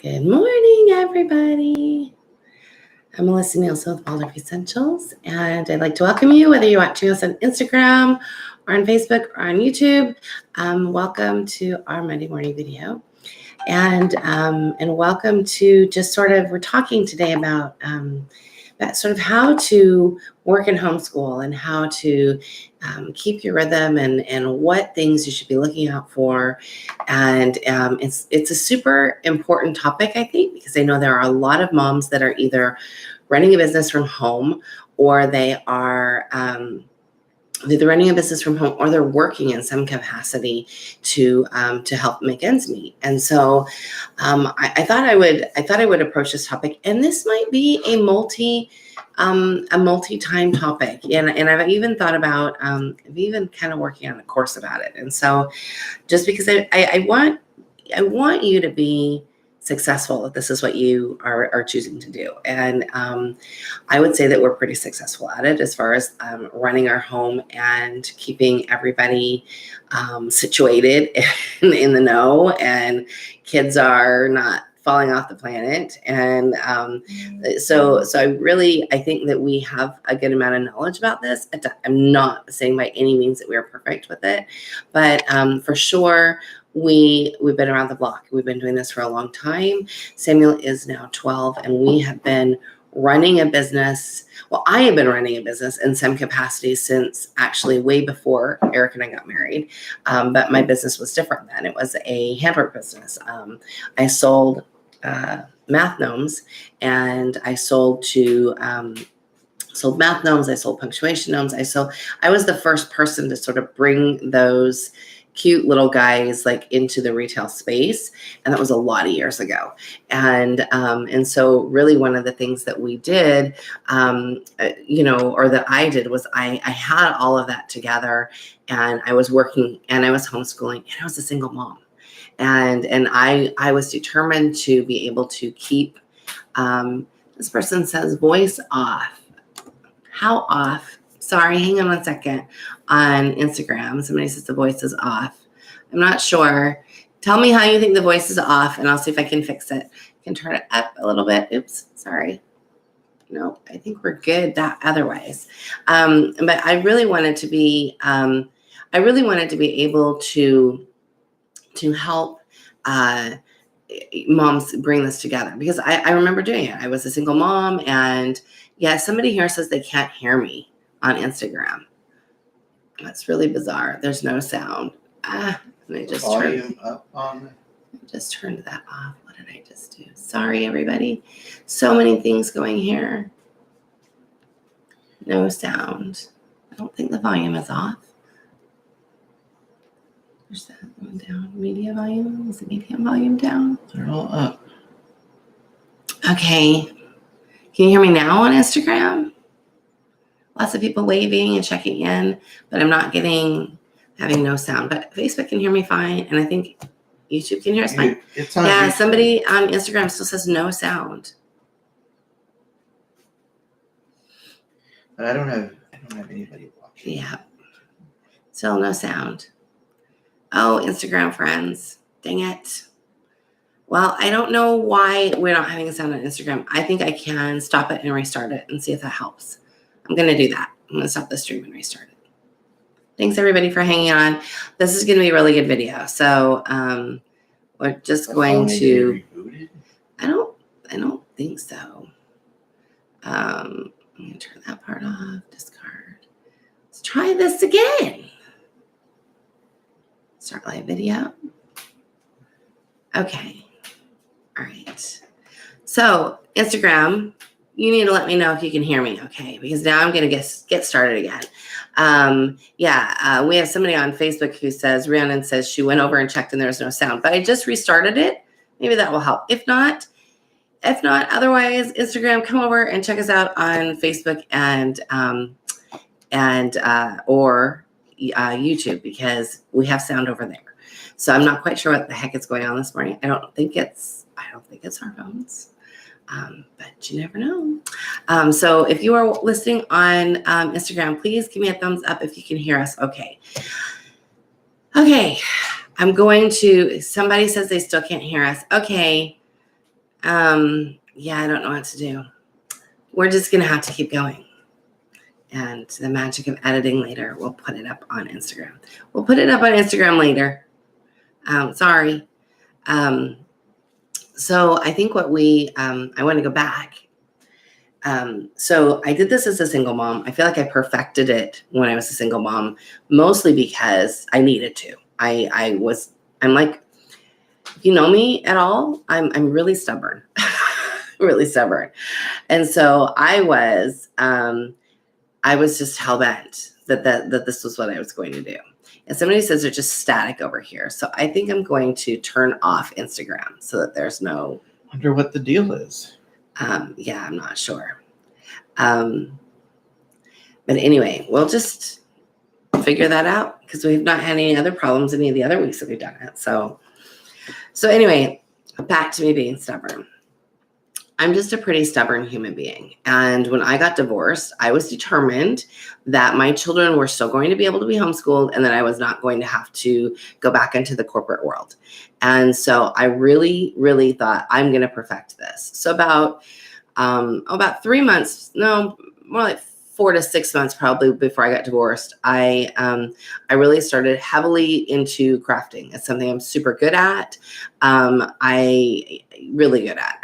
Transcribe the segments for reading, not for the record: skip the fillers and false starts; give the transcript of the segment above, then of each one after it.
Good morning, everybody. I'm Melissa Nielsen with Waldorf Essentials, and I'd like to welcome you, whether you're watching us on Instagram or on Facebook or on YouTube. Welcome to our Monday morning video, and welcome to just sort of, we're talking today about sort of how to work in homeschool and how to keep your rhythm and what things you should be looking out for. And it's a super important topic, I think, because I know there are a lot of moms that are either running a business from home, or they are either running a business from home, or they're working in some capacity to help make ends meet. And so I thought I would approach this topic, and this might be a multi-time topic. And I've even thought about I've even kind of working on a course about it. And so just because I want you to be successful if this is what you are choosing to do. And I would say that we're pretty successful at it as far as running our home and keeping everybody situated in the know, and kids are not falling off the planet. And so I think that we have a good amount of knowledge about this. I'm not saying by any means that we are perfect with it, but for sure, we've been around the block. We've been doing this for a long time. Samuel is now 12, and we have been running a business. Well, I have been running a business in some capacity since actually way before Eric and I got married. But my business was different then. It was a handwork business. I sold math gnomes, and I sold math gnomes. I sold punctuation gnomes. I was the first person to sort of bring those cute little guys like into the retail space. And that was a lot of years ago. And so really one of the things that we did, or that I did, was I had all of that together, and I was working and I was homeschooling, and I was a single mom. And I was determined to be able to keep, this person says voice off. How off? Sorry, hang on one second. On Instagram, somebody says the voice is off. I'm not sure. Tell me how you think the voice is off, and I'll see if I can fix it. I can turn it up a little bit. Oops, sorry. No, I think we're good that otherwise. But I really wanted to be able to help moms bring this together, because I remember doing it. I was a single mom, and yeah, somebody here says they can't hear me on Instagram. That's really bizarre. There's no sound. And I just turned that off. What did I just do? Sorry, everybody. So many things going here. No sound. I don't think the volume is off. Where's that one down? Media volume? Is the medium volume down? They're all up. Okay. Can you hear me now on Instagram? Lots of people waving and checking in, but I'm not having no sound. But Facebook can hear me fine, and I think YouTube can hear us fine. Yeah, somebody on Instagram still says no sound. But I don't have anybody watching. Yeah, still no sound. Oh, Instagram friends, dang it. Well, I don't know why we're not having a sound on Instagram. I think I can stop it and restart it and see if that helps. I'm going to do that. I'm going to stop the stream and restart it. Thanks, everybody, for hanging on. This is going to be a really good video. So we're just going to... I don't think so. I'm going to turn that part off. Discard. Let's try this again. Start live video. Okay. All right. So Instagram, you need to let me know if you can hear me, okay? Because now I'm going to get started again. We have somebody on Facebook who says, Rhiannon says she went over and checked and there was no sound, but I just restarted it. Maybe that will help. If not, otherwise, Instagram, come over and check us out on Facebook or YouTube, because we have sound over there. So I'm not quite sure what the heck is going on this morning. I don't think it's our phones. But you never know. So if you are listening on Instagram, please give me a thumbs up if you can hear us. Okay. I'm going to, somebody says they still can't hear us. Okay. Yeah, I don't know what to do. We're just going to have to keep going. And the magic of editing later, we'll put it up on Instagram. We'll put it up on Instagram later. Sorry. So I think what I want to go back. So I did this as a single mom. I feel like I perfected it when I was a single mom, mostly because I needed to. I'm like, if you know me at all, I'm really stubborn, really stubborn. And so I was just hell bent that this was what I was going to do. And somebody says they're just static over here. So I think I'm going to turn off Instagram so that there's no. Wonder what the deal is. Yeah, I'm not sure. But anyway, we'll just figure that out because we've not had any other problems any of the other weeks that we've done it. So anyway, back to me being stubborn. I'm just a pretty stubborn human being. And when I got divorced, I was determined that my children were still going to be able to be homeschooled and that I was not going to have to go back into the corporate world. And so I really, really thought I'm going to perfect this. So about 3 months, no, more like 4 to 6 months probably before I got divorced, I really started heavily into crafting. It's something I'm super good at. I really good at.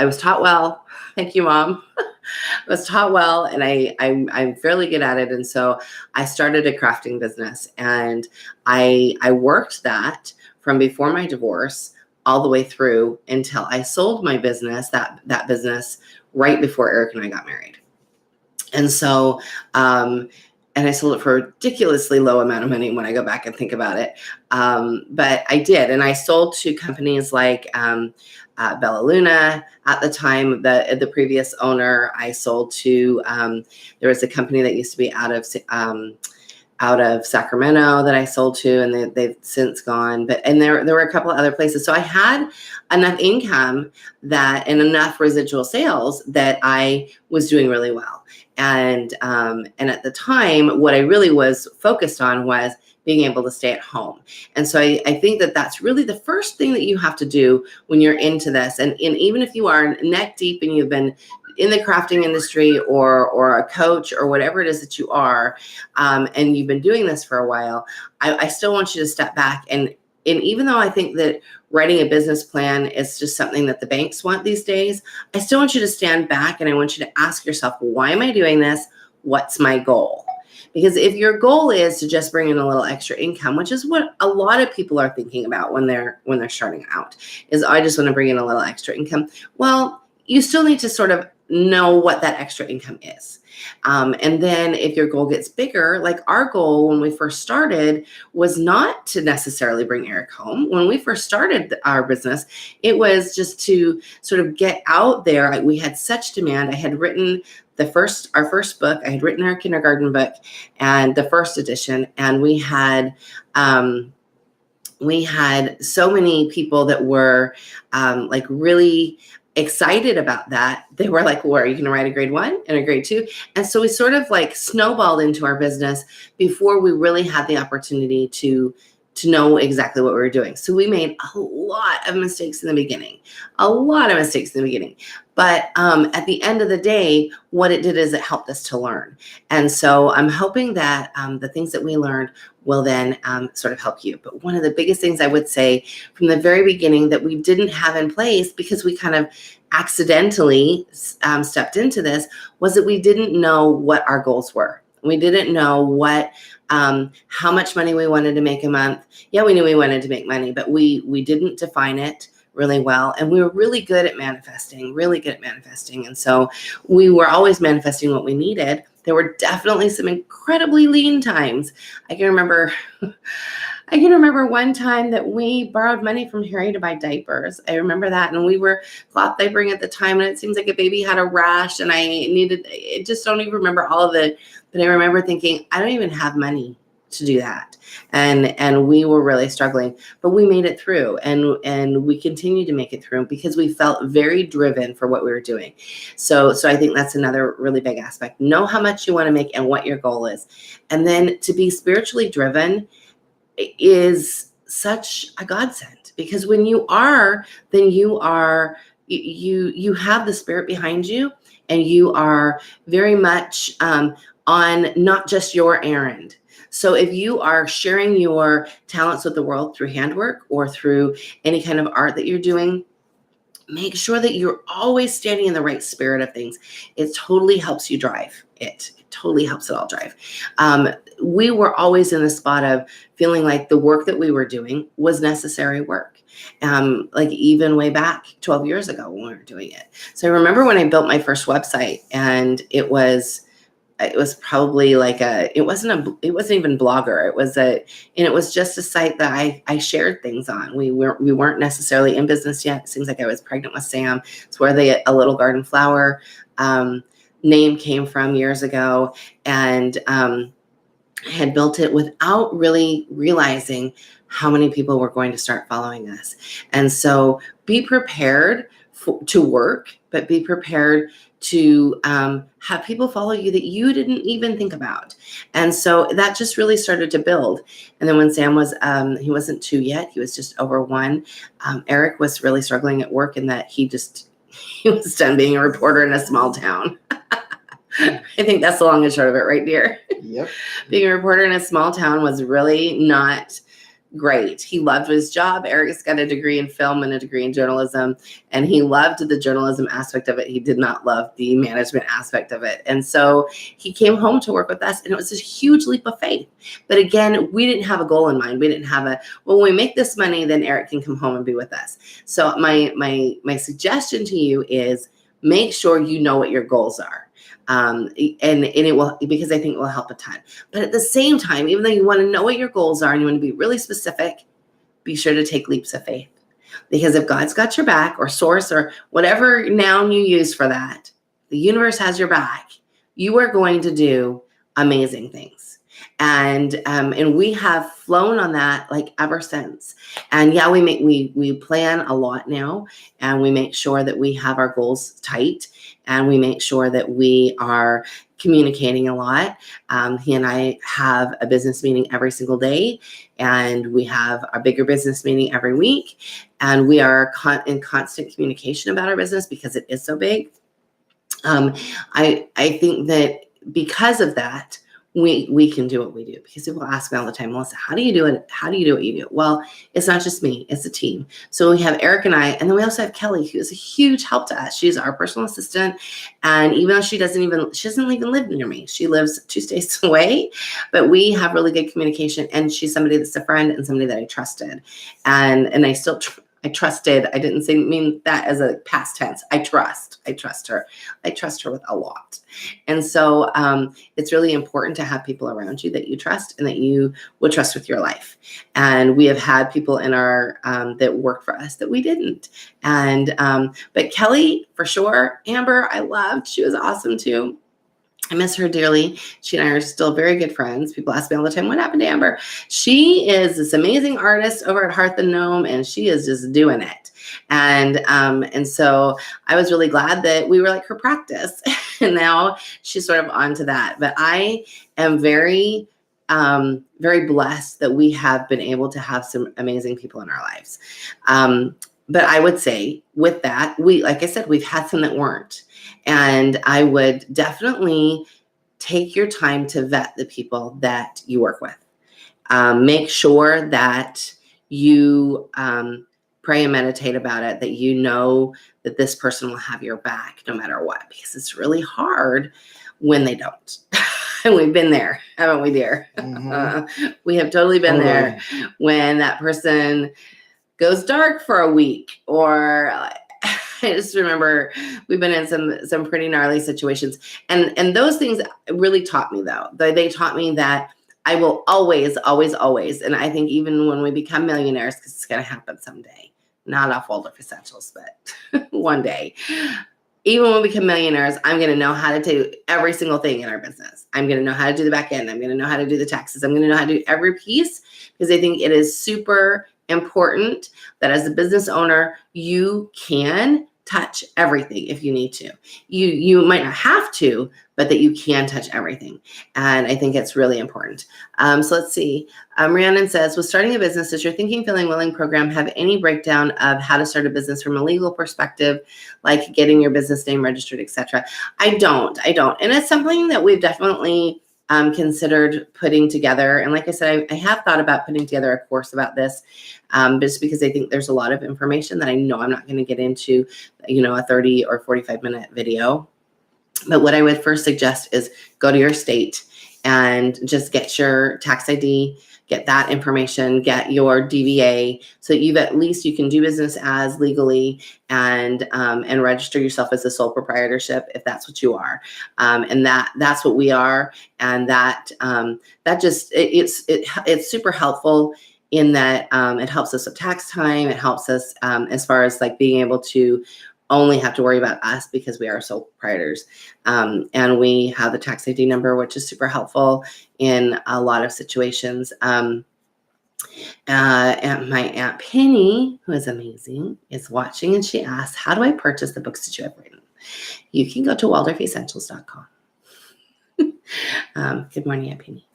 I was taught well. Thank you, Mom. I was taught well, and I'm fairly good at it. And so I started a crafting business, and I worked that from before my divorce all the way through until I sold my business, that business, right before Eric and I got married. And so, and I sold it for a ridiculously low amount of money when I go back and think about it. But I did. And I sold to companies like Bella Luna at the time, the previous owner. I sold to, there was a company that used to be out of Sacramento that I sold to, and they've since gone. And there were a couple of other places. So I had enough income and enough residual sales that I was doing really well. And at the time, what I really was focused on was being able to stay at home. And so I think that that's really the first thing that you have to do when you're into this. And even if you are neck deep and you've been in the crafting industry or a coach or whatever it is that you are, and you've been doing this for a while, I still want you to step back. And even though I think that writing a business plan is just something that the banks want these days, I still want you to stand back and I want you to ask yourself, why am I doing this? What's my goal? Because if your goal is to just bring in a little extra income, which is what a lot of people are thinking about when they're starting out, is I just want to bring in a little extra income. Well, you still need to sort of know what that extra income is. And then if your goal gets bigger, like our goal when we first started was not to necessarily bring Eric home. When we first started our business, it was just to sort of get out there. We had such demand. I had written our first book. I had written our kindergarten book and the first edition. And we had so many people that were like really excited about that. They were like, well, are you going to write a grade 1 and a grade 2? And so we sort of like snowballed into our business before we really had the opportunity to know exactly what we were doing. So we made a lot of mistakes in the beginning, But at the end of the day, what it did is it helped us to learn. And so I'm hoping that the things that we learned will then sort of help you. But one of the biggest things I would say from the very beginning that we didn't have in place because we kind of accidentally stepped into this was that we didn't know what our goals were. We didn't know how much money we wanted to make a month. Yeah, we knew we wanted to make money, but we didn't define it really well. And we were really good at manifesting. And so we were always manifesting what we needed. There were definitely some incredibly lean times. I can remember one time that we borrowed money from Harry to buy diapers. I remember that. And we were cloth diapering at the time. And it seems like a baby had a rash and I just don't even remember all of it. But I remember thinking, I don't even have money to do that. And we were really struggling, but we made it through and we continued to make it through because we felt very driven for what we were doing. So I think that's another really big aspect. Know how much you want to make and what your goal is. And then to be spiritually driven is such a godsend because when you are, then you have the Spirit behind you, and you are very much on not just your errand. So if you are sharing your talents with the world through handwork or through any kind of art that you're doing, make sure that you're always standing in the right spirit of things. It totally helps you drive it. It totally helps it all drive. We were always in the spot of feeling like the work that we were doing was necessary work. Like even way back 12 years ago when we were doing it. So I remember when I built my first website, and it was probably like it wasn't even Blogger. It was just a site that I shared things on. We weren't necessarily in business yet. It seems like I was pregnant with Sam. It's where A Little Garden Flower name came from years ago. And I had built it without really realizing how many people were going to start following us. And so be prepared to work, but be prepared to have people follow you that you didn't even think about. And so that just really started to build. And then when Sam was, he wasn't 2 yet, he was just over 1. Eric was really struggling at work, in that he was done being a reporter in a small town. I think that's the long and short of it, right, dear? Yep. Being a reporter in a small town was really not great. He loved his job. Eric's got a degree in film and a degree in journalism, and he loved the journalism aspect of it. He did not love the management aspect of it. And so he came home to work with us, and it was a huge leap of faith. But again, we didn't have a goal in mind. We didn't have when we make this money, then Eric can come home and be with us. So my suggestion to you is make sure you know what your goals are. And it will, because I think it will help a ton. But at the same time, even though you want to know what your goals are and you want to be really specific, be sure to take leaps of faith. Because if God's got your back, or source, or whatever noun you use for that, the universe has your back, you are going to do amazing things. And we have flown on that like ever since. And yeah, we plan a lot now, and we make sure that we have our goals tight, and we make sure that we are communicating a lot. He and I have a business meeting every single day, and we have a bigger business meeting every week, and we are in constant communication about our business because it is so big. I think that because of that, we can do what we do, because people ask me all the time, Melissa, how do you do it? How do you do what you do? Well, it's not just me, it's a team. So we have Eric and I, and then we also have Kelly, who is a huge help to us. She's our personal assistant. And even though she doesn't even live near me, she lives 2 states away, but we have really good communication. And she's somebody that's a friend and somebody that I trusted. And I still I trusted. I didn't mean that as a past tense. I trust her. I trust her with a lot. And so it's really important to have people around you that you trust and that you will trust with your life. And we have had people in our that worked for us that we didn't. And but Kelly, for sure. Amber, I loved. She was awesome too. I miss her dearly. She and I are still very good friends. People ask me all the time, what happened to Amber? She is this amazing artist over at Hearth and Gnome, and she is just doing it. And so I was really glad that we were like her practice. And now she's sort of on to that. But I am very, very blessed that we have been able to have some amazing people in our lives. But I would say with that, like I said, we've had some that weren't. And I would definitely take your time to vet the people that you work with. Make sure that you pray and meditate about it, that you know that this person will have your back no matter what, because it's really hard when they don't. And we've been there, haven't we, dear? Mm-hmm. We have totally been there when that person goes dark for a week, or I just remember we've been in some pretty gnarly situations. And those things really taught me, though. They taught me that I will always, always, always, and I think even when we become millionaires, because it's going to happen someday, not off Waldorf Essentials, but one day, even when we become millionaires, I'm going to know how to do every single thing in our business. I'm going to know how to do the back end. I'm going to know how to do the taxes. I'm going to know how to do every piece, because I think it is super important that as a business owner, you can touch everything if you need to. You might not have to, but that you can touch everything. And I think it's really important. So let's see. Rhiannon says, with starting a business, does your Thinking, Feeling, Willing program have any breakdown of how to start a business from a legal perspective, like getting your business name registered, etc.? I don't. And it's something that we've definitely considered putting together. And like I said, I have thought about putting together a course about this, just because I think there's a lot of information that I know I'm not going to get into, a 30 or 45-minute video. But what I would first suggest is go to your state and just get your tax ID, get that information, get your DBA, so that you can do business as legally and register yourself as a sole proprietorship if that's what you are, and that's what we are, and it's super helpful in that it helps us with tax time. It helps us as far as like being able to only have to worry about us because we are sole proprietors. And we have the tax ID number, which is super helpful in a lot of situations. And my Aunt Penny, who is amazing, is watching, and she asks, how do I purchase the books that you have written? You can go to waldorfessentials.com. Good morning, Aunt Penny.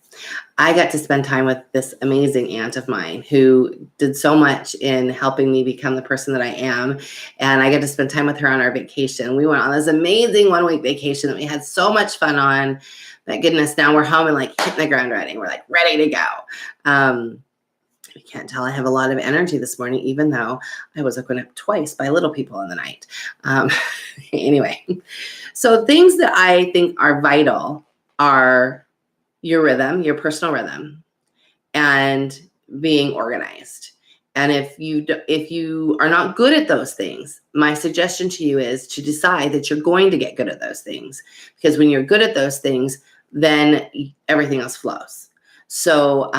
I got to spend time with this amazing aunt of mine who did so much in helping me become the person that I am. And I got to spend time with her on our vacation. We went on this amazing 1-week vacation that we had so much fun on. But goodness, now we're home and like hitting the ground running. We're like ready to go. You can't tell I have a lot of energy this morning, even though I was woken up twice by little people in the night. Anyway, so things that I think are vital are your rhythm, your personal rhythm, and being organized. And if you are not good at those things, my suggestion to you is to decide that you're going to get good at those things, because when you're good at those things, then everything else flows. So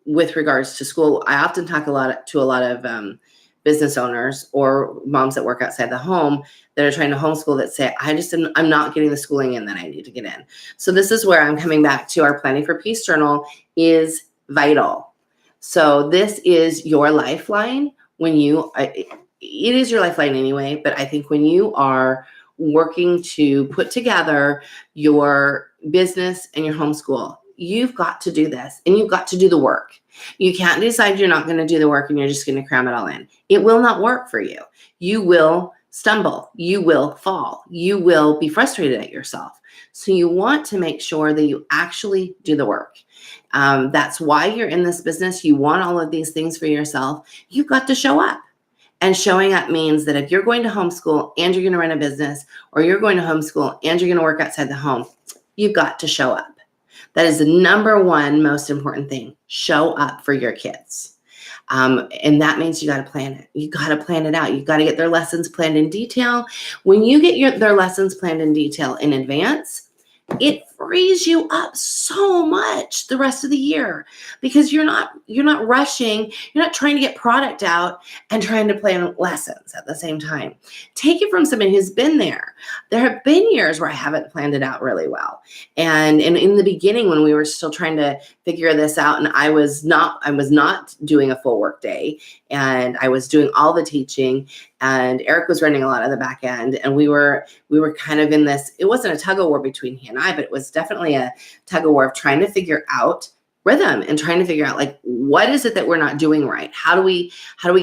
with regards to school, I often talk to a lot of business owners or moms that work outside the home that are trying to homeschool that say, I'm not getting the schooling in that I need to get in. So this is where I'm coming back to our Planning for Peace journal is vital. So this is your lifeline it is your lifeline anyway, but I think when you are working to put together your business and your homeschool, you've got to do this, and you've got to do the work. You can't decide you're not going to do the work and you're just going to cram it all in. It will not work for you. You will stumble. You will fall. You will be frustrated at yourself. So you want to make sure that you actually do the work. That's why you're in this business. You want all of these things for yourself. You've got to show up. And showing up means that if you're going to homeschool and you're going to run a business, or you're going to homeschool and you're going to work outside the home, you've got to show up. That is the number one most important thing. Show up for your kids. And that means you got to plan it. You got to plan it out. You got to get their lessons planned in detail. When you get their lessons planned in detail in advance, it frees you up so much the rest of the year, because you're not rushing. You're not trying to get product out and trying to plan lessons at the same time. Take it from somebody who's been there. There have been years where I haven't planned it out really well. And in the beginning, when we were still trying to figure this out, and I was not doing a full work day, and I was doing all the teaching, and Eric was running a lot of the back end, and we were kind of in this, it wasn't a tug of war between he and I, but it was definitely a tug of war of trying to figure out rhythm and trying to figure out, like, what is it that we're not doing right? How do we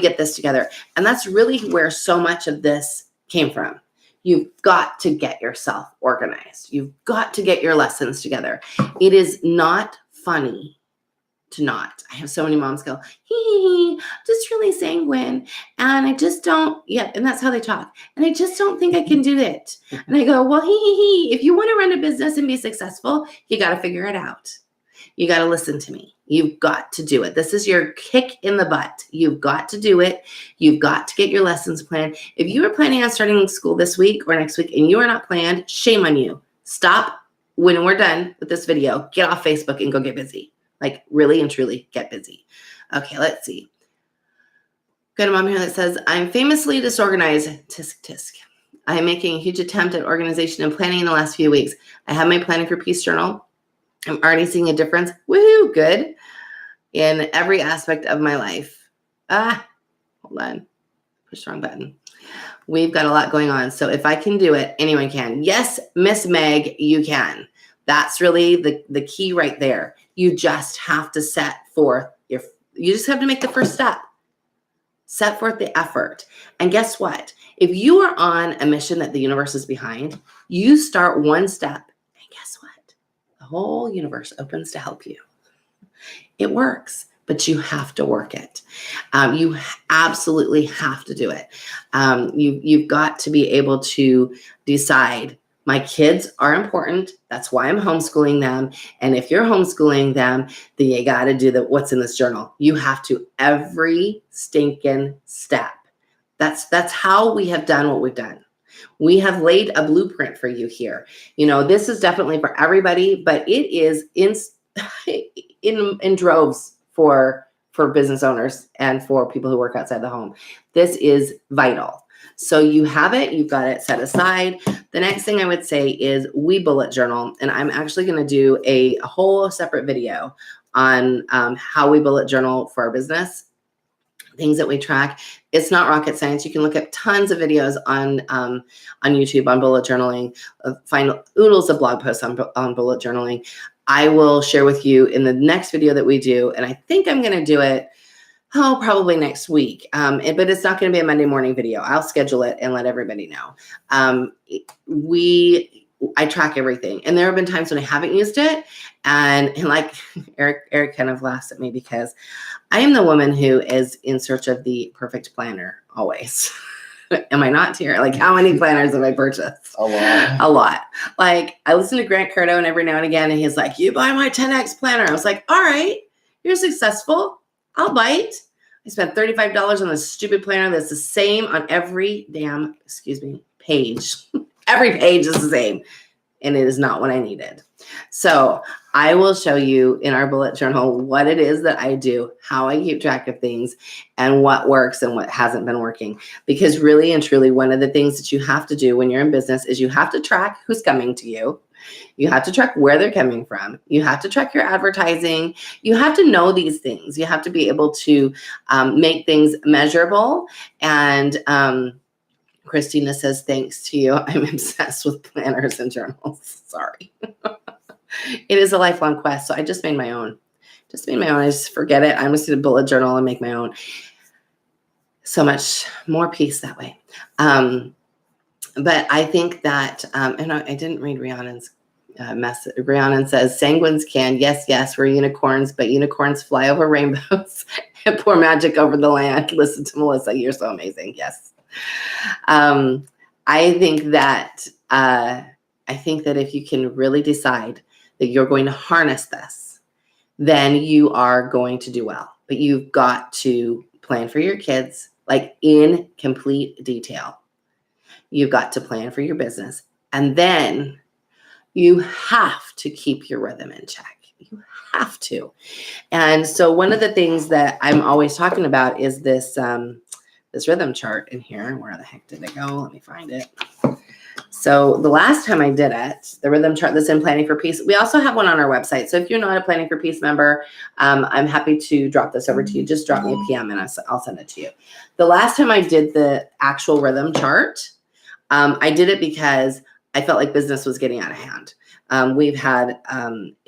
get this together? And that's really where so much of this came from. You've got to get yourself organized. You've got to get your lessons together. It is not funny to not. I have so many moms go, hee, just really sanguine. And I just don't, and that's how they talk. And I just don't think I can do it. And I go, well, hee. If you want to run a business and be successful, you got to figure it out. You got to listen to me. You've got to do it. This is your kick in the butt. You've got to do it. You've got to get your lessons planned. If you are planning on starting school this week or next week and you are not planned, shame on you. Stop when we're done with this video. Get off Facebook and go get busy. Like, really and truly get busy. Okay, let's see. Got a mom here that says, I'm famously disorganized. Tisk, tisk. I am making a huge attempt at organization and planning in the last few weeks. I have my Planning for Peace journal. I'm already seeing a difference. Woohoo, good. In every aspect of my life. Hold on. Push the wrong button. We've got a lot going on. So if I can do it, anyone can. Yes, Miss Meg, you can. That's really the key right there. You just have to you just have to make the first step. Set forth the effort. And guess what? If you are on a mission that the universe is behind, you start one step, and guess what? The whole universe opens to help you. It works, but you have to work it. You absolutely have to do it. You've got to be able to decide, my kids are important. That's why I'm homeschooling them. And if you're homeschooling them, then you got to do what's in this journal. You have to every stinking step. That's how we have done what we've done. We have laid a blueprint for you here. This is definitely for everybody, but it is in droves for business owners and for people who work outside the home. This is vital. So you have it, you've got it set aside. The next thing I would say is we bullet journal. And I'm actually going to do a whole separate video on how we bullet journal for our business, things that we track. It's not rocket science. You can look up tons of videos on YouTube on bullet journaling, find oodles of blog posts on bullet journaling. I will share with you in the next video that we do. And I think I'm going to do it probably next week. But it's not going to be a Monday morning video. I'll schedule it and let everybody know. I track everything. And there have been times when I haven't used it. And like Eric kind of laughs at me because I am the woman who is in search of the perfect planner always. Am I not here? Like, how many planners have I purchased? A lot. A lot. Like, I listen to Grant Cardone every now and again, and he's like, you buy my 10X planner. I was like, all right, you're successful. I'll bite. I spent $35 on this stupid planner that's the same on every damn, page. Every page is the same. And it is not what I needed. So I will show you in our bullet journal what it is that I do, how I keep track of things, and what works and what hasn't been working. Because really and truly, one of the things that you have to do when you're in business is you have to track who's coming to you. You have to track where they're coming from. You have to track your advertising. You have to know these things. You have to be able to make things measurable. And Christina says, thanks to you, I'm obsessed with planners and journals. Sorry. It is a lifelong quest. So I just made my own. I just forget it. I'm just going to bullet journal and make my own. So much more peace that way. But I think that, and I didn't read Rhiannon's message. Rhiannon says, sanguines can, yes, we're unicorns, but unicorns fly over rainbows and pour magic over the land. Listen to Melissa. You're so amazing. Yes. I think that if you can really decide that you're going to harness this, then you are going to do well. But you've got to plan for your kids, like in complete detail. You've got to plan for your business. And then you have to keep your rhythm in check. You have to. And so one of the things that I'm always talking about is this rhythm chart in here. Where the heck did it go? Let me find it. So the last time I did it, the rhythm chart that's in Planning for Peace, we also have one on our website. So if you're not a Planning for Peace member, I'm happy to drop this over to you. Just drop me a PM and I'll send it to you. The last time I did the actual rhythm chart, I did it because I felt like business was getting out of hand. We've had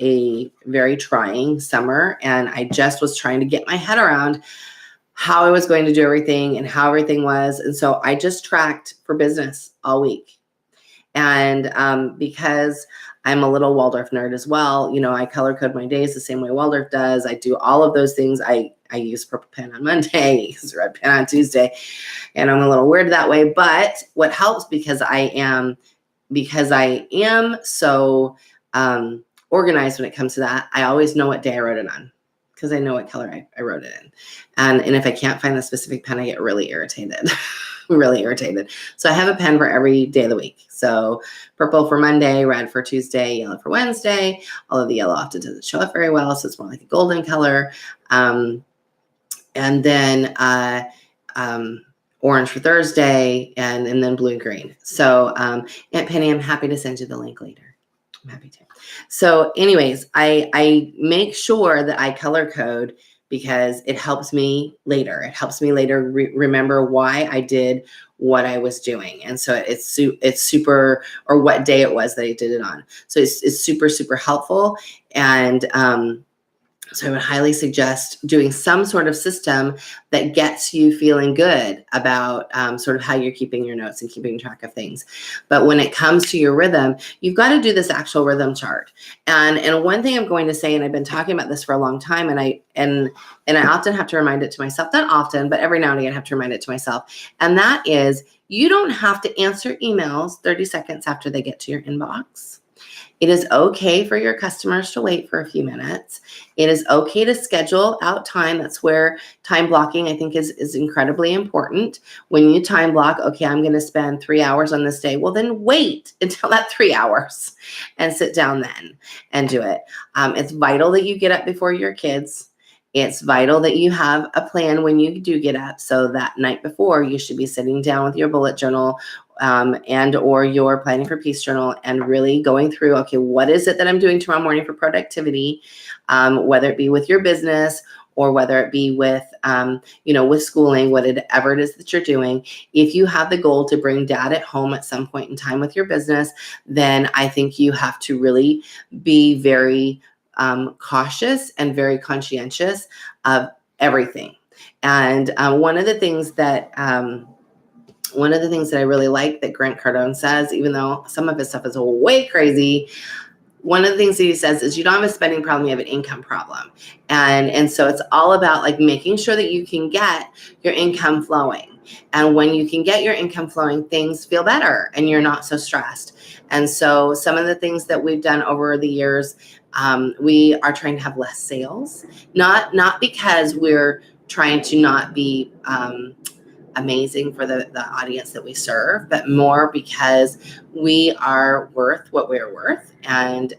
a very trying summer, and I just was trying to get my head around how I was going to do everything and how everything was. And so I just tracked for business all week. And because I'm a little Waldorf nerd as well, I color code my days the same way Waldorf does. I do all of those things. I use purple pen on Monday, use red pen on Tuesday, and I'm a little weird that way. But what helps, because I am so organized when it comes to that, I always know what day I wrote it on, because I know what color I wrote it in. And if I can't find the specific pen, I get really irritated. Really irritated. So I have a pen for every day of the week. So purple for Monday, red for Tuesday, yellow for Wednesday. Although the yellow often doesn't show up very well, so it's more like a golden color. And then orange for Thursday, and then blue and green. So Aunt Penny, I'm happy to send you the link later. I'm happy to. So anyways, I make sure that I color code, because it helps me later. It helps me later remember why I did what I was doing. And so it's super, or what day it was that I did it on. So it's super, super helpful. And, so I would highly suggest doing some sort of system that gets you feeling good about sort of how you're keeping your notes and keeping track of things. But when it comes to your rhythm, you've got to do this actual rhythm chart. And one thing I'm going to say, and I've been talking about this for a long time, and I often have to remind it to myself, not often, but every now and again I have to remind it to myself. And that is, you don't have to answer emails 30 seconds after they get to your inbox. It is okay for your customers to wait for a few minutes. It is okay to schedule out time. That's where time blocking, I think, is incredibly important. When you time block, okay, I'm going to spend 3 hours on this day. Well, then wait until that 3 hours and sit down then and do it. It's vital that you get up before your kids. It's vital that you have a plan when you do get up. So that night before, you should be sitting down with your bullet journal and or your planning for peace journal and really going through, okay, what is it that I'm doing tomorrow morning for productivity, whether it be with your business or whether it be with, with schooling, whatever it is that you're doing. If you have the goal to bring dad at home at some point in time with your business, then I think you have to really be very cautious and very conscientious of everything. And one of the things that I really like that Grant Cardone says, even though some of his stuff is way crazy, one of the things that he says is you don't have a spending problem, you have an income problem. And so it's all about like making sure that you can get your income flowing. And when you can get your income flowing, things feel better and you're not so stressed. And so some of the things that we've done over the years, we are trying to have less sales, not because we're trying to not be amazing for the audience that we serve, but more because we are worth what we're worth. And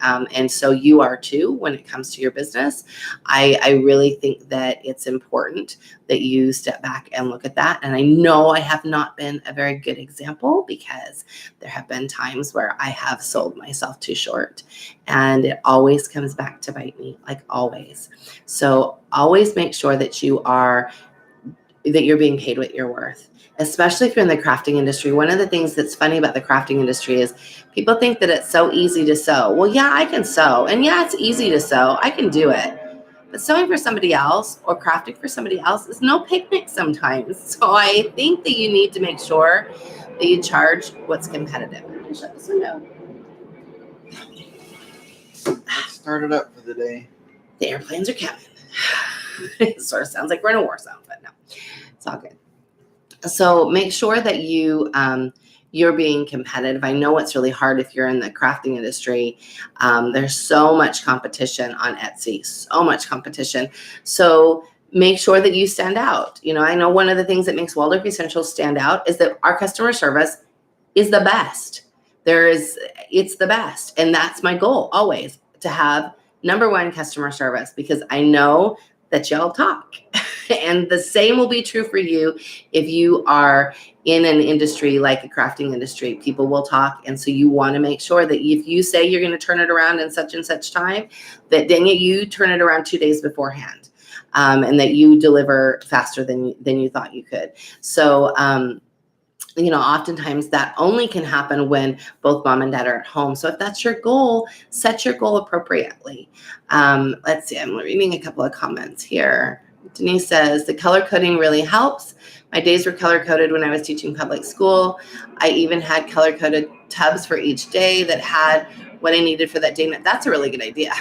so you are too when it comes to your business. I really think that it's important that you step back and look at that. And I know I have not been a very good example because there have been times where I have sold myself too short and it always comes back to bite me, like always. So always make sure that you're being paid what you're worth, especially if you're in the crafting industry. One of the things that's funny about the crafting industry is people think that it's so easy to sew. Well, yeah, I can sew. And yeah, it's easy to sew. I can do it. But sewing for somebody else or crafting for somebody else is no picnic sometimes. So I think that you need to make sure that you charge what's competitive. I'm going to shut this window. Let's start it up for the day. The airplanes are coming. It sort of sounds like we're in a war zone, but no, it's all good. So make sure that you're being competitive. I know it's really hard if you're in the crafting industry. There's so much competition on Etsy, so much competition. So make sure that you stand out. I know one of the things that makes Waldorf Essentials stand out is that our customer service is the best. It's the best. And that's my goal always, to have number one customer service, because I know that y'all talk. And the same will be true for you if you are in an industry like a crafting industry. People will talk. And so you want to make sure that if you say you're going to turn it around in such and such time, that dang it, you turn it around 2 days beforehand, and that you deliver faster than you thought you could. So, oftentimes that only can happen when both mom and dad are at home. So if that's your goal, set your goal appropriately. Let's see, I'm reading a couple of comments here. Denise says, the color coding really helps. My days were color coded when I was teaching public school. I even had color coded tubs for each day that had what I needed for that day. That's a really good idea.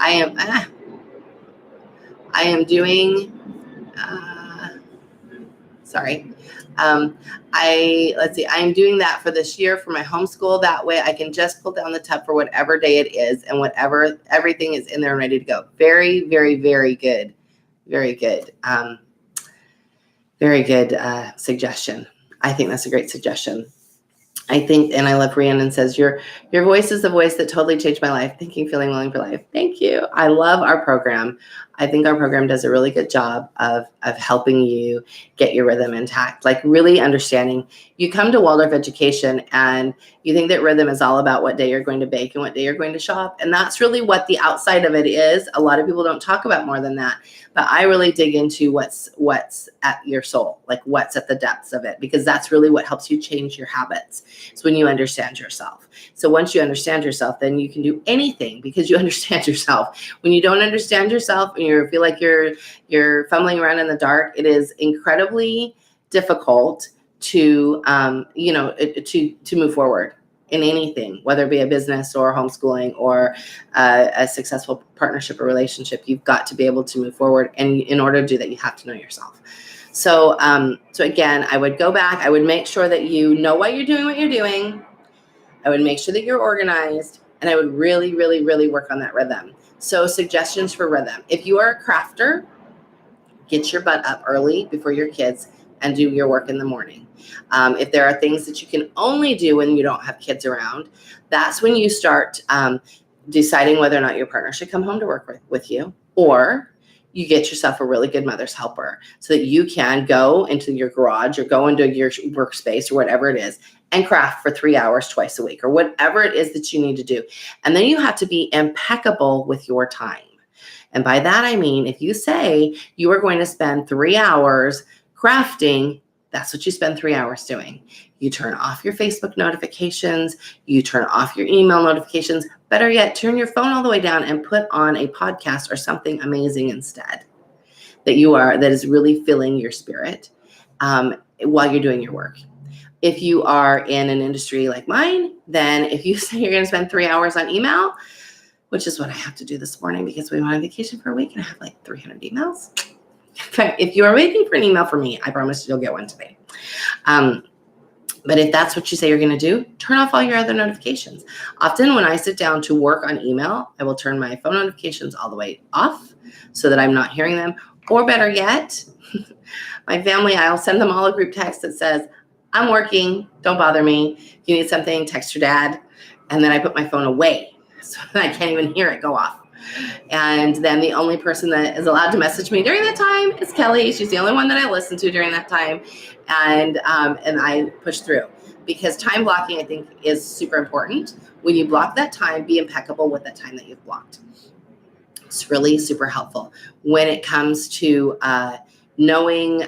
I am doing, I am doing that for this year for my homeschool. That way I can just pull down the tub for whatever day it is and whatever, everything is in there and ready to go. Very, very, very good. Very good. Very good suggestion. I think that's a great suggestion. I think, and I love Rhiannon says, your voice is the voice that totally changed my life. Thinking, feeling, willing for life. Thank you. I love our program. I think our program does a really good job of helping you get your rhythm intact, like really understanding. You come to Waldorf Education and you think that rhythm is all about what day you're going to bake and what day you're going to shop. And that's really what the outside of it is. A lot of people don't talk about more than that. But I really dig into what's at your soul, like what's at the depths of it, because that's really what helps you change your habits. It's when you understand yourself. So once you understand yourself, then you can do anything because you understand yourself. When you don't understand yourself and you feel like you're fumbling around in the dark, it is incredibly difficult to to move forward in anything, whether it be a business or homeschooling or a successful partnership or relationship. You've got to be able to move forward, and in order to do that, you have to know yourself. So again, I would go back. I would make sure that you know why you're doing what you're doing. I would make sure that you're organized, and I would really, really, really work on that rhythm. So suggestions for rhythm. If you are a crafter, get your butt up early before your kids and do your work in the morning. If there are things that you can only do when you don't have kids around, that's when you start deciding whether or not your partner should come home to work with you, or you get yourself a really good mother's helper so that you can go into your garage or go into your workspace or whatever it is and craft for 3 hours twice a week or whatever it is that you need to do. And then you have to be impeccable with your time. And by that, I mean, if you say you are going to spend 3 hours crafting, that's what you spend 3 hours doing. You turn off your Facebook notifications, you turn off your email notifications. Better yet, turn your phone all the way down and put on a podcast or something amazing instead that is really filling your spirit while you're doing your work. If you are in an industry like mine, then if you say you're going to spend 3 hours on email, which is what I have to do this morning because we went on vacation for a week and I have like 300 emails. If you are waiting for an email from me, I promise you'll get one today. But if that's what you say you're going to do, turn off all your other notifications. Often when I sit down to work on email, I will turn my phone notifications all the way off so that I'm not hearing them. Or better yet, my family, I'll send them all a group text that says, I'm working, don't bother me. If you need something, text your dad. And then I put my phone away so that I can't even hear it go off. And then the only person that is allowed to message me during that time is Kelly. She's the only one that I listen to during that time. And I push through because time blocking, I think, is super important. When you block that time, be impeccable with that time that you've blocked. It's really super helpful. When it comes to knowing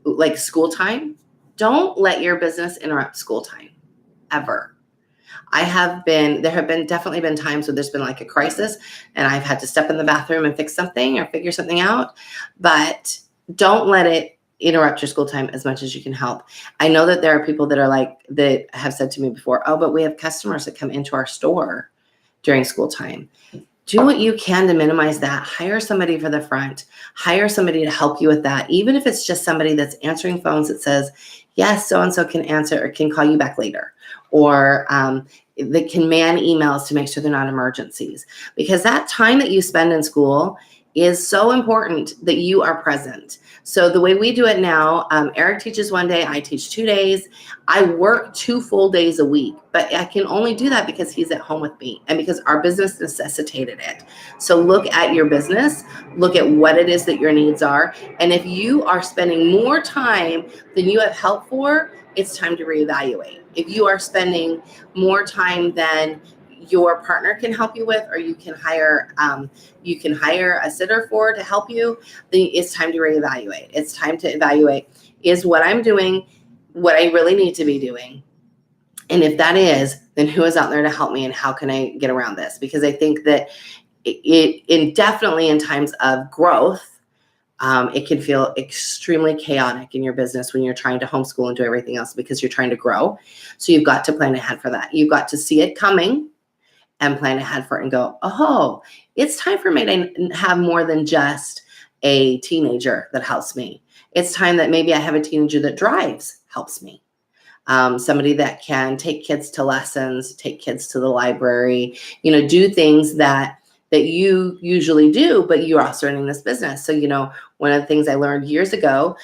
like school time, don't let your business interrupt school time ever. There have definitely been times where there's been like a crisis and I've had to step in the bathroom and fix something or figure something out, but don't let it interrupt your school time as much as you can help. I know that there are people that have said to me before, oh, but we have customers that come into our store during school time. Do what you can to minimize that. Hire somebody for the front. Hire somebody to help you with that. Even if it's just somebody that's answering phones that says, yes, so-and-so can answer or can call you back later. Or they can man emails to make sure they're not emergencies. Because that time that you spend in school is so important that you are present. So the way we do it now, Eric teaches 1 day, I teach 2 days. I work 2 full days a week, but I can only do that because he's at home with me and because our business necessitated it. So look at your business, look at what it is that your needs are. And if you are spending more time than you have help for, it's time to reevaluate. If you are spending more time than your partner can help you with, or you can hire a sitter to help you, then it's time to reevaluate. It's time to evaluate, is what I'm doing what I really need to be doing? And if that is, then who is out there to help me and how can I get around this? Because I think that definitely in times of growth, it can feel extremely chaotic in your business when you're trying to homeschool and do everything else because you're trying to grow. So you've got to plan ahead for that. You've got to see it coming and plan ahead for it and go, oh, it's time for me to have more than just a teenager that helps me. It's time that maybe I have a teenager that helps me. Somebody that can take kids to lessons, take kids to the library, do things that you usually do, but you're also running this business. So, one of the things I learned years ago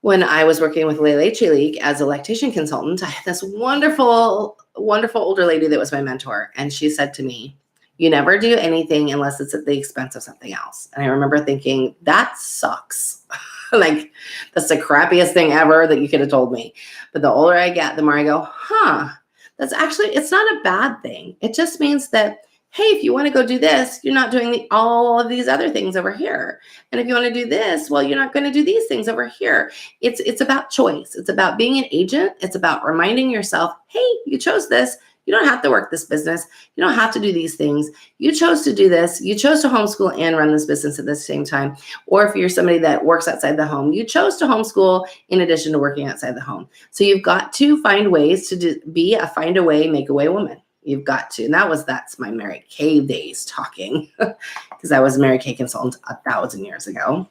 when I was working with Leche League as a lactation consultant, I had this wonderful, wonderful older lady that was my mentor. And she said to me, You never do anything unless it's at the expense of something else. And I remember thinking, that sucks. Like, that's the crappiest thing ever that you could have told me. But the older I get, the more I go, that's actually, it's not a bad thing. It just means that, hey, if you want to go do this, you're not doing all of these other things over here. And if you want to do this, well, you're not going to do these things over here. It's about choice. It's about being an agent. It's about reminding yourself, hey, you chose this. You don't have to work this business. You don't have to do these things. You chose to do this. You chose to homeschool and run this business at the same time. Or if you're somebody that works outside the home, you chose to homeschool in addition to working outside the home. So you've got to find ways to be a find a way, make a way woman. You've got to. And that's my Mary Kay days talking, because I was a Mary Kay consultant 1,000 years ago.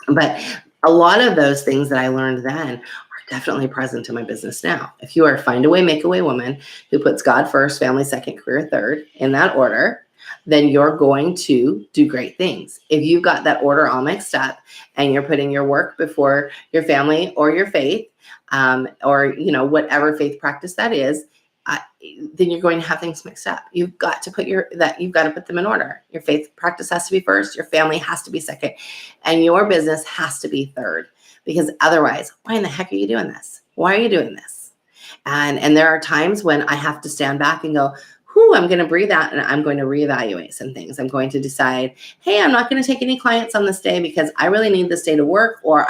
But a lot of those things that I learned then are definitely present in my business now. If you are a find a way, make a way woman who puts God first, family second, career third, in that order, then you're going to do great things. If you've got that order all mixed up and you're putting your work before your family or your faith, or whatever faith practice that is, then you're going to have things mixed up. You've got to put them in order. Your faith practice has to be first, your family has to be second, and your business has to be third. Because otherwise, why in the heck are you doing this? Why are you doing this? And there are times when I have to stand back and go, I'm going to breathe out and I'm going to reevaluate some things. I'm going to decide, hey, I'm not going to take any clients on this day because I really need this day to work, or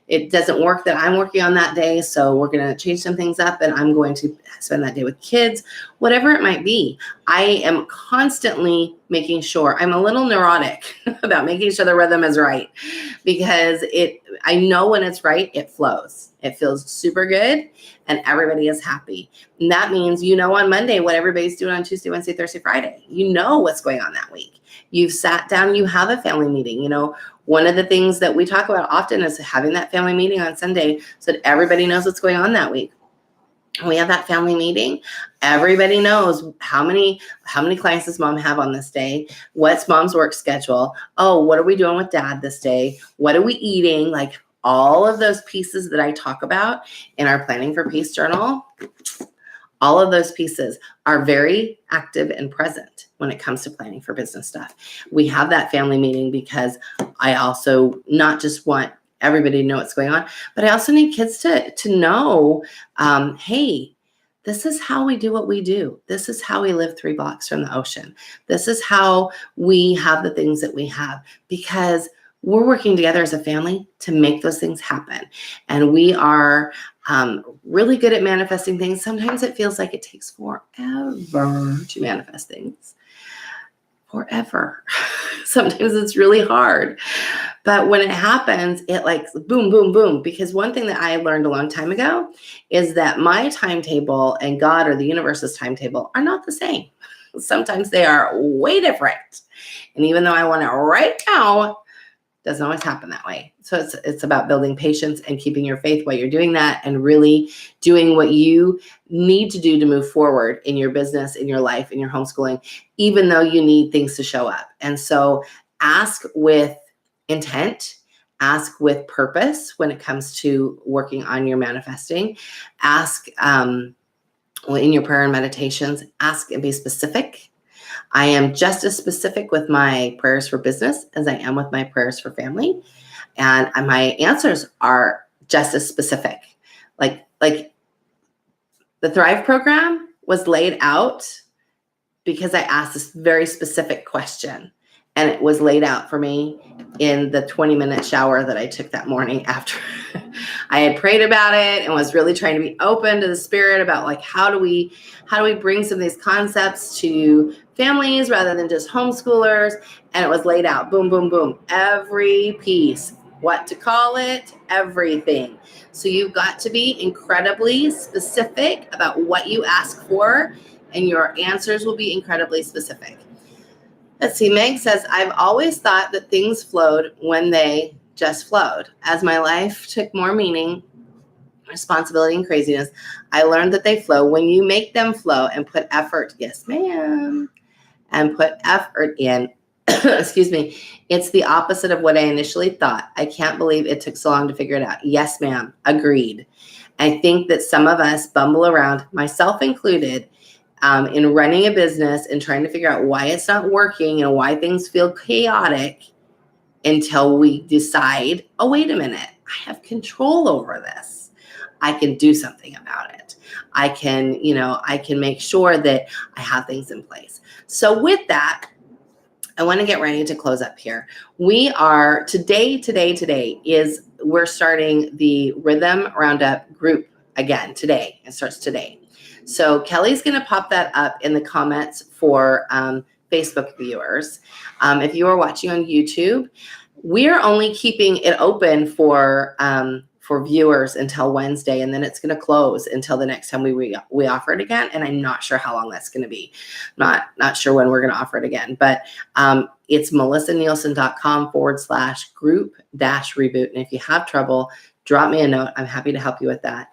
it doesn't work that I'm working on that day. So we're going to change some things up and I'm going to spend that day with kids, whatever it might be. I am constantly making sure. I'm a little neurotic about making sure the rhythm is right, because I know when it's right, it flows. It feels super good and everybody is happy. And that means on Monday what everybody's doing on Tuesday, Wednesday, Thursday, Friday. You know what's going on that week. You've sat down, you have a family meeting. One of the things that we talk about often is having that family meeting on Sunday so that everybody knows what's going on that week. We have that family meeting. Everybody knows how many clients does mom have on this day? What's mom's work schedule? Oh, what are we doing with dad this day? What are we eating? Like, all of those pieces that I talk about in our Planning for Peace journal, all of those pieces are very active and present when it comes to planning for business stuff. We have that family meeting because I also not just want everybody to know what's going on, but I also need kids to know, hey, this is how we do what we do. This is how we live 3 blocks from the ocean. This is how we have the things that we have, because we're working together as a family to make those things happen. And we are really good at manifesting things. Sometimes it feels like it takes forever to manifest things. Forever. Sometimes it's really hard. But when it happens, it like boom, boom, boom. Because one thing that I learned a long time ago is that my timetable and God or the universe's timetable are not the same. Sometimes they are way different. And even though I want it right now, doesn't always happen that way. So it's about building patience and keeping your faith while you're doing that, and really doing what you need to do to move forward in your business, in your life, in your homeschooling, even though you need things to show up. And so ask with intent, ask with purpose when it comes to working on your manifesting. Ask in your prayer and meditations, ask and be specific. I am just as specific with my prayers for business as I am with my prayers for family. And my answers are just as specific. Like the Thrive program was laid out because I asked this very specific question. And it was laid out for me in the 20-minute shower that I took that morning after I had prayed about it and was really trying to be open to the Spirit about like, how do we bring some of these concepts to families rather than just homeschoolers? And it was laid out, boom, boom, boom, every piece, what to call it, everything. So you've got to be incredibly specific about what you ask for, and your answers will be incredibly specific. Let's see, Meg says, I've always thought that things flowed when they just flowed. As my life took more meaning, responsibility, and craziness, I learned that they flow when you make them flow and put effort, yes, ma'am, and put effort in. Excuse me. It's the opposite of what I initially thought. I can't believe it took so long to figure it out. Yes, ma'am. Agreed. I think that some of us bumble around, myself included, in running a business and trying to figure out why it's not working and why things feel chaotic until we decide, oh, wait a minute, I have control over this. I can do something about it. I can make sure that I have things in place. So with that, I want to get ready to close up here. We are today is we're starting the Rhythm Roundup group again today. It starts today. So Kelly's going to pop that up in the comments for Facebook viewers. If you are watching on YouTube, we're only keeping it open for viewers until Wednesday, and then it's going to close until the next time we offer it again. And I'm not sure how long that's going to be. Not sure when we're going to offer it again, but it's melissanielsen.com/group-reboot. And if you have trouble, drop me a note. I'm happy to help you with that.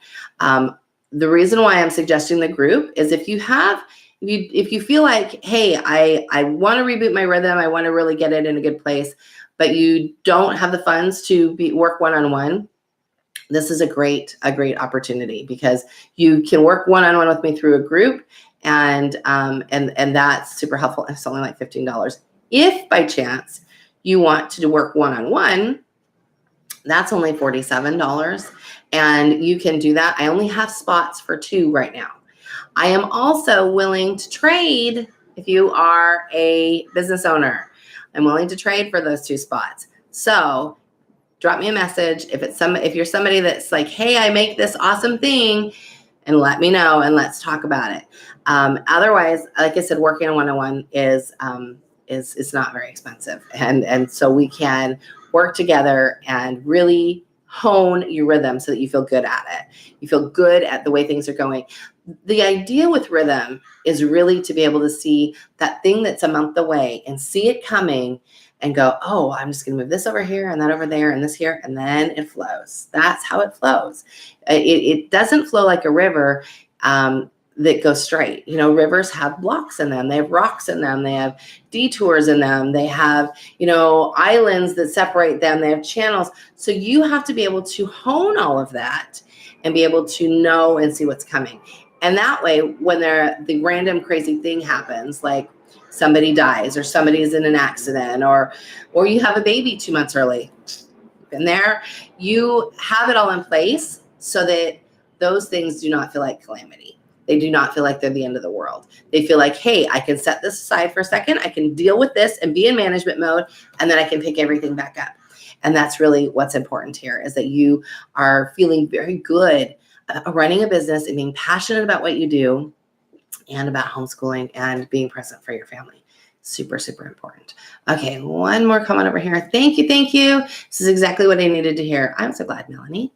The reason why I'm suggesting the group is if you feel like, hey, I want to reboot my rhythm, I want to really get it in a good place, but you don't have the funds to work one-on-one, this is a great opportunity because you can work one-on-one with me through a group, and that's super helpful. It's only like $15. If by chance you want to work one-on-one, that's only $47, and you can do that. I only have spots for 2 right now. I am also willing to trade if you are a business owner. I'm willing to trade for those 2 spots. So drop me a message if you're somebody that's like, hey, I make this awesome thing, and let me know and let's talk about it. Otherwise, like I said, working on one-on-one is not very expensive, and so we can work together and really hone your rhythm so that you feel good at it. You feel good at the way things are going. The idea with rhythm is really to be able to see that thing that's a month away and see it coming and go, oh, I'm just going to move this over here and that over there and this here, and then it flows. That's how it flows. It doesn't flow like a river that goes straight. Rivers have blocks in them. They have rocks in them. They have detours in them. They have, islands that separate them. They have channels. So you have to be able to hone all of that and be able to know and see what's coming. And that way, when the random crazy thing happens, like somebody dies or somebody's in an accident or you have a baby 2 months early, and there you have it all in place so that those things do not feel like calamity. They do not feel like they're the end of the world. They feel like, hey, I can set this aside for a second. I can deal with this and be in management mode, and then I can pick everything back up. And that's really what's important here, is that you are feeling very good running a business and being passionate about what you do and about homeschooling and being present for your family. Super, super important. Okay, one more comment over here. Thank you. This is exactly what I needed to hear. I'm so glad, Melanie.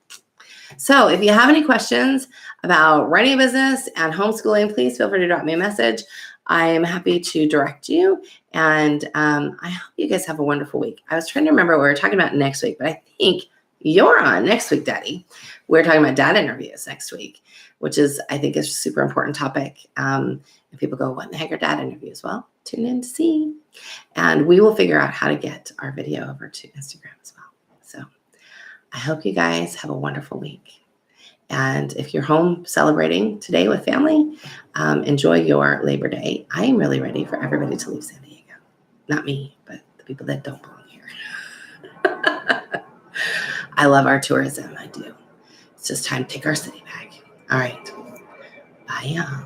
So if you have any questions about running a business and homeschooling, please feel free to drop me a message. I am happy to direct you, and I hope you guys have a wonderful week. I was trying to remember what we were talking about next week, but I think you're on next week, Daddy. We're talking about dad interviews next week, which is, I think, is a super important topic. And people go, what in the heck are dad interviews? Well, tune in to see. And we will figure out how to get our video over to Instagram as well. So I hope you guys have a wonderful week. And if you're home celebrating today with family, enjoy your Labor Day. I am really ready for everybody to leave San Diego. Not me, but the people that don't belong here. I love our tourism. I do. It's just time to take our city back. All right. Bye, y'all.